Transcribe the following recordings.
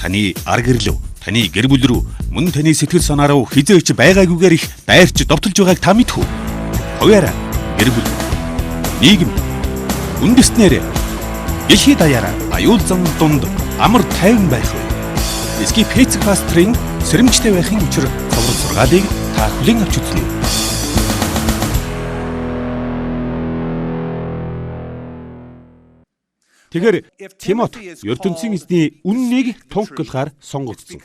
таны ар гэрлөв, таны гэр бүл рүү, мөн таны сэтгэл санаа руу хизээч байгаагүйгээр их дайрч довтолж байгааг та мэдхүү. Хуваараа гэр бүл, нийгэм, үндэстнээр дэлхийд даяараа аюул зам дунд амар тайван байх вэ. Эсгий Пэцэг пастрын сэрэмжтэй байхын учир цовруг сургаалыг та хүлээн авч үзнэ. Тэгэхээр Тимот ертөнцийн эзний үннийг тунхаглахаар сонгогдсон.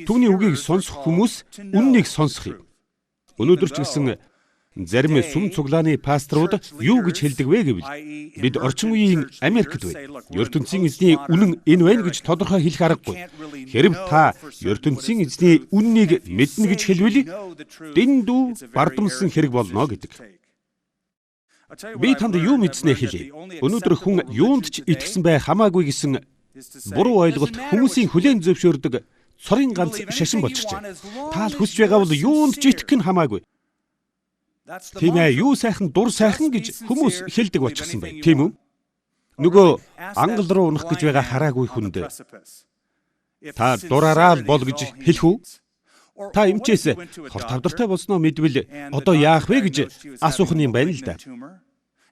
Түүний үгийг сонсох хүмүүс үннийг сонсох юм. Өнөөдөр ч гэсэн зарим сүм цуглааны пасторууд юу гэж хэлдэг вэ гэвэл бид орчин үеийн Америкт бай. ертөнцийн эзний үнэн энэ байна гэж тодорхой хэлэх аргагүй. Хэрв та ертөнцийн эзний үннийг мэднэ гэж хэлвэл дэндүү бардамсан хэрэг болно гэдэг. Би танд юу мэдснэ хэлье. Өнөөдөр хүн юунд ч итгэсэн бай хамаагүй гэсэн буруу ойлголт хүмүүсийн хүлээн зөвшөөрдөг цорын ганц шашин болчихжээ. Та л хүсэж байгаа бол юунд ч итгэх нь хамаагүй. Тийм ээ, юу сайхан дур сайхан гэж хүмүүс хэлдэг болчихсон бай. Тийм үү? Нөгөө ангал руу унах гэж байгаа хараагүй хүнд та дураараа л бол гэж хэлэх үү? Та эмчээс хор тавдартай болсноо мэдвэл одоо яах вэ гэж асуух нь юм байна л да.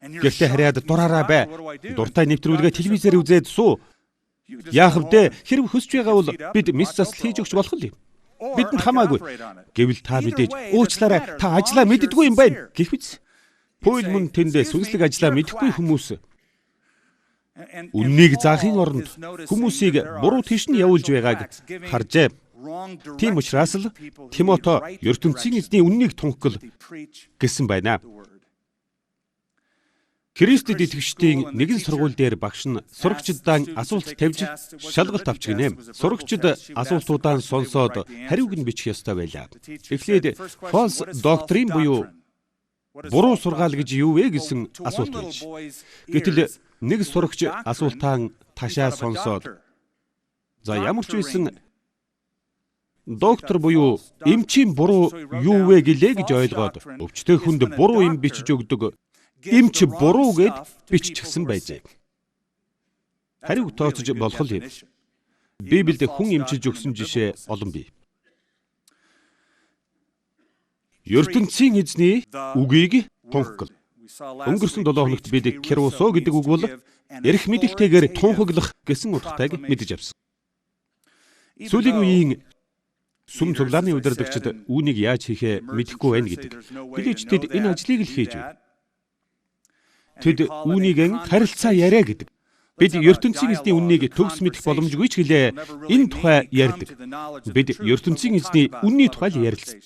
Гэхдээ хараад дураараа бай. Дуртай нэвтрүүлгээ телевизээр үзээд суу. Яах вэ? Хэрв хүсэж байгаа бол бид мис засал хийж өгч болох юм. Бидэнд хамаагүй. Гэвэл та мэдээж уучлаарай, та ажлаа мэддэггүй юм байна гэх биз. Пүүл мөн тэндээ сүнслэг ажлаа мэдэхгүй хүмүүс үннийг заахын оронд хүмүүсийг буруу тийш нь явуулж байгааг харжээ. Тийм учраас л Тимото ертөнцийн эзний үннийг тунхагл гэсэн байна. Христэд итгэгчдийн нэгэн сургууль дээр багш нь сурагчдаа асуулт тавьж шалгалт авч гинэ. Сурагчид асуултуудаа сонсоод хариуг нь бичих ёстой байлаа. Эхлээд false doctrine буюу буруу сургаал гэж юу вэ гэсэн асуулт байж. Гэтэл нэг сурагч асуултаа ташаа сонсоод за ямар ч байсан доктор буюу эмчийн буруу юу вэ гэлээ гэж ойлгоод өвчтөе хүнд буруу юм бичиж өгдөг эмч буруу гэд биччихсэн байжээ. Хариуг тооцож болох юм. Библиэд хүн эмчилж өгсөн жишээ олон бий. ертөнцийн эзний үгийг тунхаглал. Өнгөрсөн 7 хоногт бид керусо гэдэг үг бол эрх мэдэлтэйгээр тунхаглах гэсэн утгатайг мэдэж авсан. Сүүлийн үеийн сүм цуглааны удирдагчид үүнийг яаж хийхээ мэдэхгүй байна гэдэг. Билээч тэд энэ ажлыг л хийж байна. Тэд үүнийг харилцаа яриа гэдэг. Бид ертөнцийн эзний үннийг төгс мэдэх боломжгүй ч гэлээ энэ тухай ярьдаг. Бид ертөнцийн эзний үнний тухай л ярилцсан.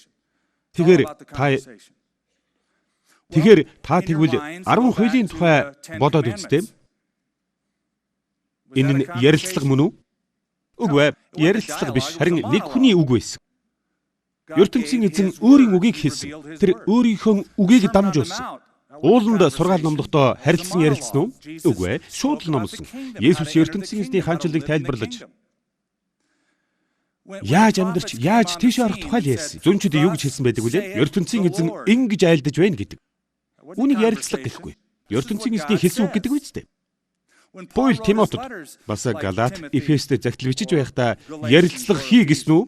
Тэгэхээр та тэгвэл 10 хуулийн тухай бодоод үзтээ. Энэ нь ярилцлага мөн үү? Үгүй ээ, ярилцлага биш, харин нэг хүний үг байсан. ертөнцийн эзэн өөрийн үгийг хэлсэн. Тэр өөрийнхөө үгийг дамжуулсан. Ууланд сургаал номдохдоо харилцсан ярилцсан уу? Үгүй ээ, шууд л номлосон. Есүс ертөнцийн эзний хаанчлалыг тайлбарлаж яаж амьдарч, яаж тийш орох тухай л ярьсан. Зүнчүүд юу гэж хэлсэн байдаг вүлээ? ертөнцийн эзэн ингэж айлдаж байна гэдэг. Үүнийг ярилцлага гэхгүй. ертөнцийн эзний хэлсэн үг гэдэг үстэй. Паул Тимотод бас Галат, Эфест загтал бичиж байхдаа ярилцлага хий гэсэн үү?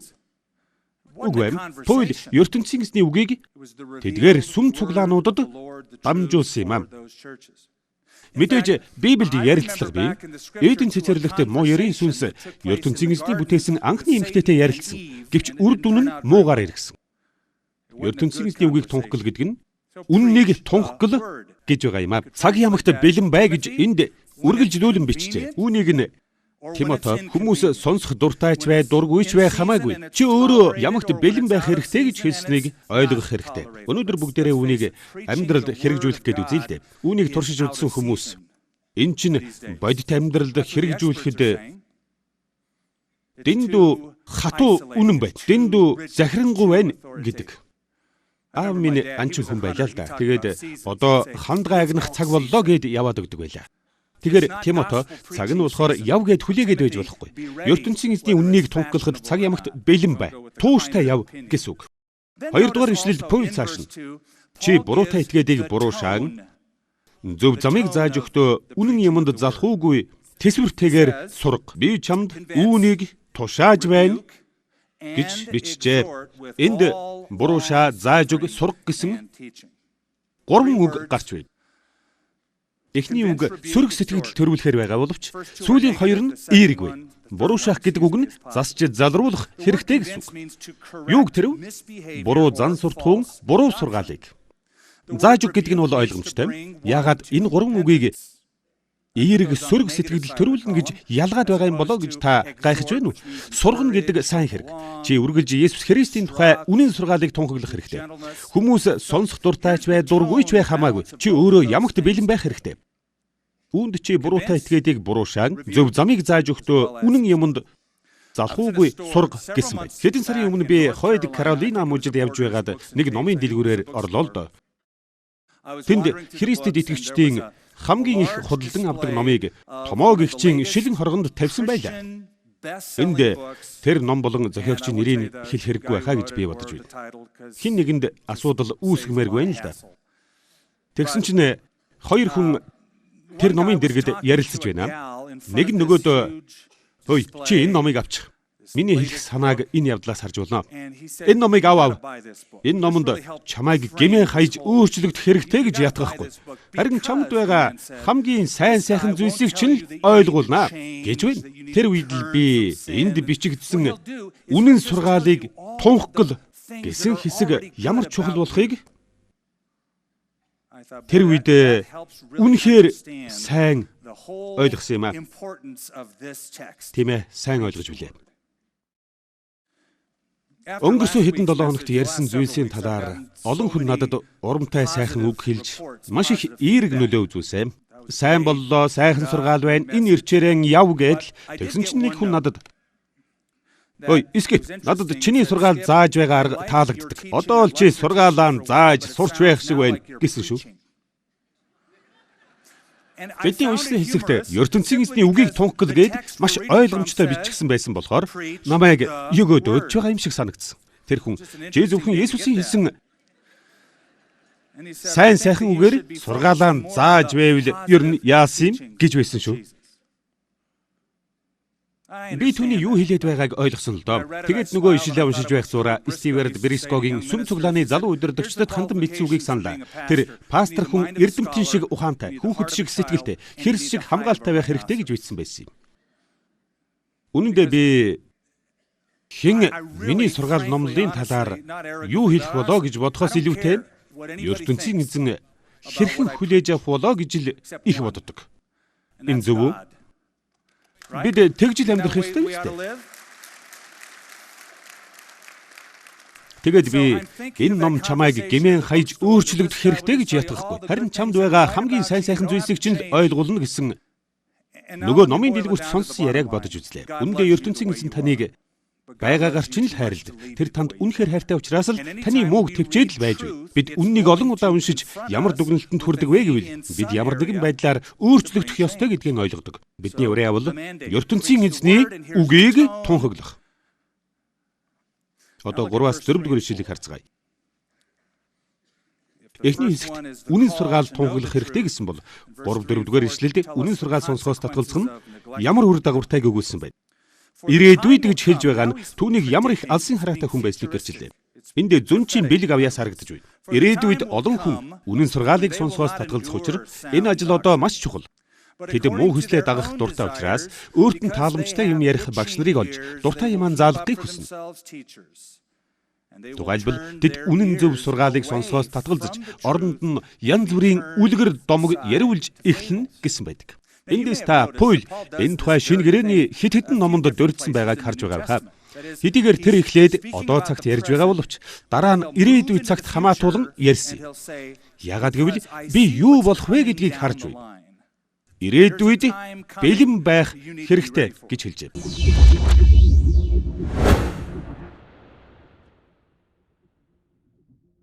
Үгүй ээ. Паул ертөнцийн эзний үгийг тэдгээр сүм цуглаануудад дамжуулсан юм аа. Мэдээж Библиэд ярилцлага бий. Эден цэцэрлэгт муу ярийн сүнс ертөнцийн эзний бүтээсэн анхны эмэгтэйтэй ярилцсан. Гэвч үр дүн нь муугаар иргэсэн. ертөнцийн эзний үгийг тунхаглал гэдэг нь үннийг тунхаглал гэж байгаа юм аа. Цаг ямагт бэлэн бай гэж энд үргэлжлүүлэн бичжээ. Үүнийг нь Тимото хүмүүс сонсох дуртайч бай, дургүйч бай хамаагүй. Чи өөрөө ямагт бэлэн байх хэрэгтэй гэж хэлснийг ойлгох хэрэгтэй. Өнөөдөр бүгдээрээ үүнийг амьдралд хэрэгжүүлэх гээд үзье л дээ. Үүнийг туршиж үзсэн хүмүүс энэ чинь бодит амьдралд хэрэгжүүлэхэд дэндүү хатуу үнэн байна. Дэндүү захирангуй байна гэдэг. Аав минь анчин хүн байлаа л да. Тэгээд одоо хандгай агнах цаг боллоо гэд яваад өгдөг байлаа. Тэгэхээр Тимото цаг нь болохоор яв гэд хүлээгээд байж болохгүй. ертөнцийн эзний үннийг тунхаглахад цаг ямагт бэлэн бай. Тууштай яв гэсэн үг. Хоёрдугаар ишлэлд Паул цааш нь чи буруутай итгээдэг буруу шаан зөв замыг зааж өгтөө үнэн юмд залхуугүй тэсвэртэйгээр сурга. Би чамд үүнийг тушааж байна гэж бичжээ. Энд буруу шаа, зааж өг, сурах гэсэн 3 үг гарч байна. Эхний үг сөрөг сэтгэл төрүүлэхээр байгаа боловч сүүлийн 2 нь эерэг байна. Буруу шах гэдэг үг нь засч залруулах хэрэгтэй гэсэн үг. Юуг тэрв? Буруу зан суртахуун, буруу сургаалыг. Зааж өг гэдэг нь бол ойлгомжтой. Яагаад энэ 3 үгийг эерэг сөрөг сэтгэл төрүүлнэ гэж ялгаад байгаа юм болоо гэж та гайхаж байна уу? Сургана гэдэг сайн хэрэг. Чи үргэлж Есүс Христийн тухай үнэн сургаалыг тунхаглах хэрэгтэй. Хүмүүс сонсох дуртайч бай, дургүйч бай хамаагүй. Чи өөрөө ямагт бэлэн байх хэрэгтэй. Үүнд чи буруутай итгээдэг буруу шаан, зөв замыг зааж өгтөө үнэн юмд залхуугүй сурга гэсэн байна. Хэдэн сарын өмнө би Хойд Каролина мужид явж байгаад нэг номын дэлгүүрээр орлоо л доо. Тэнд Христэд итгэгчдийн хамгийн их худалдан авдаг номыг Томоо гэгчийн шилэн хоргонд тавьсан байлаа. Энд тэр ном болон зохиогчийн нэрийг хэлэх хэрэггүй байхаа гэж би бодож байна. Хин нэгэнд асуудал үүсгэмээргүй байна л да. Тэгсэн чинь 2 хүн тэр номын дэргэд ярилцаж байна. Нэг нь нөгөөдөө "Ой, чи энэ номыг авчих. Миний хэлэх санааг энэ явдлаас харж болно. Энэ номыг ав. Энэ номонд чамайг гэмээр хаяж өөрчлөгдөх хэрэгтэй гэж ятгахгүй. Харин чамд байгаа хамгийн сайхан зүйлсийг чинь л ойлгуулнаа" гэж байна. Тэр үед л би энд бичигдсэн үнэн сургаалыг тунхагл гэсэн хэсэг ямар чухал болохыг тэр үед үнэхээр сайн ойлгосон юм аа. Тийм ээ, сайн ойлгож билээ. Өнгөрсөн хэдэн 7 хоногт ярьсан зүйлсийн талаар олон хүн надад урамтай сайхан үг хэлж маш их эерэг нөлөө үзүүлсэн. Сайн боллоо, сайхан сургаал байна, энэ ирчээрэн яв гэдэл. Тэгсэн чинь нэг хүн надад "Ой, эсгэ, надад чиний сургаал зааж байгаа арга таалагддаг. Одоо л чи сургаалаа зааж сурч байх шиг байна" гэсэн шүү. Бидний уншсан хэсэгт ертөнцийн эзний үгийг тунхагл гээд маш ойлгомжтой бичигдсэн байсан болохоор намайг өгөөд өдөж байгаа юм шиг санагдсан. Тэр хүн зөвхөн Есүсийн хэлсэн сайхан үгээр сургаалаа зааж байвал ер нь яасан юм гэж байсан шүү. Би түүний юу хэлээд байгааг ойлгосон л доо. Тэгээд нөгөө ишлэлээ уншиж байх зураа Стивард Брискогийн сүм цуглааны залуу удирдагчдад хандан бичсэн үгийг саналаа. Тэр пастор хүн эрдэмтэн шиг ухаантай, хүүхэд шиг сэтгэлтэй, хэрс шиг хамгаалтай байх хэрэгтэй гэж бичсэн байсан юм. Үнэн дээр би хэн миний сургаал номлолын талаар юу хэлэх болоо гэж бодохоос илүүтэй ертөнцийн эзэн хэрхэн хүлээж авах болоо гэж л их боддог. Энэ зөв үү? Бид тэгж л амьдрах ёстой юм шүү дээ. Тэгээд би энэ ном чамайг гэмээр хаяж өөрчлөгдөх хэрэгтэй гэж ятгахгүй. Харин чамд байгаа хамгийн сайхан зүйлсийг чинь л ойлгуулна гэсэн нөгөө номын дэлгүүрт сонссон яриаг бодож үзлээ. Үүндээ ертөнцийн эзэн таныг байгаагаар чинь л хайрладаг. Тэр танд үнэхээр хайртай учраас л таны мууг төвчээд л байж байна. Бид үннийг олон удаа уншиж ямар дүгнэлтэнд хүрдэг вэ гэвэл бид ямар нэгэн байдлаар өөрчлөгдөх ёстой гэдгийг ойлгодог. Бидний уриа бол ертөнцийн эзний үгийг тунхаглах. Одоо 3-аас 4 дугаар ишлэлийг харцгаая. Эхний хэсэгт үнэн сургаал тунхаглах хэрэгтэй гэсэн бол 3-4 дугаар ишлэлд үнэн сургаал сонсохоос татгалзах нь ямар үр дагавартайг өгүүлсэн байна. Ирээдүйд гэж хэлж байгаа нь түүнийг ямар их алсын хараатай хүн байсныг гэрчилээ. Энд зүнчийн бэлэг авьяас харагдаж байна. Ирээдүйд олон хүн үнэн сургаалыг сонсохоос татгалзах учраас энэ ажил одоо маш чухал. Тэд муу хүслээ дагах дуртай учраас өөрт нь тааламжтай юм ярих багш нарыг олж дуртай юмаа заалгахыг хүснэ. Тухайлбал тэд үнэн зөв сургаалыг сонсохоос татгалзаж оронд нь янз бүрийн үлгэр домог яриулж эхлэнэ гэсэн байдаг. Эндээс та Паул энэ тухай шинэ гэрээний хит хитэн номонд дурдсан байгааг харж байгаа хаа. Хэдийгээр тэр эхлээд одоо цагт ярьж байгаа боловч дараа нь ирээдүйн цагт хамаатуулан ярьсан. Яагаад гэвэл би юу болох вэ гэдгийг харж байна. Ирээдүйд бэлэн байх хэрэгтэй гэж хэлжээ.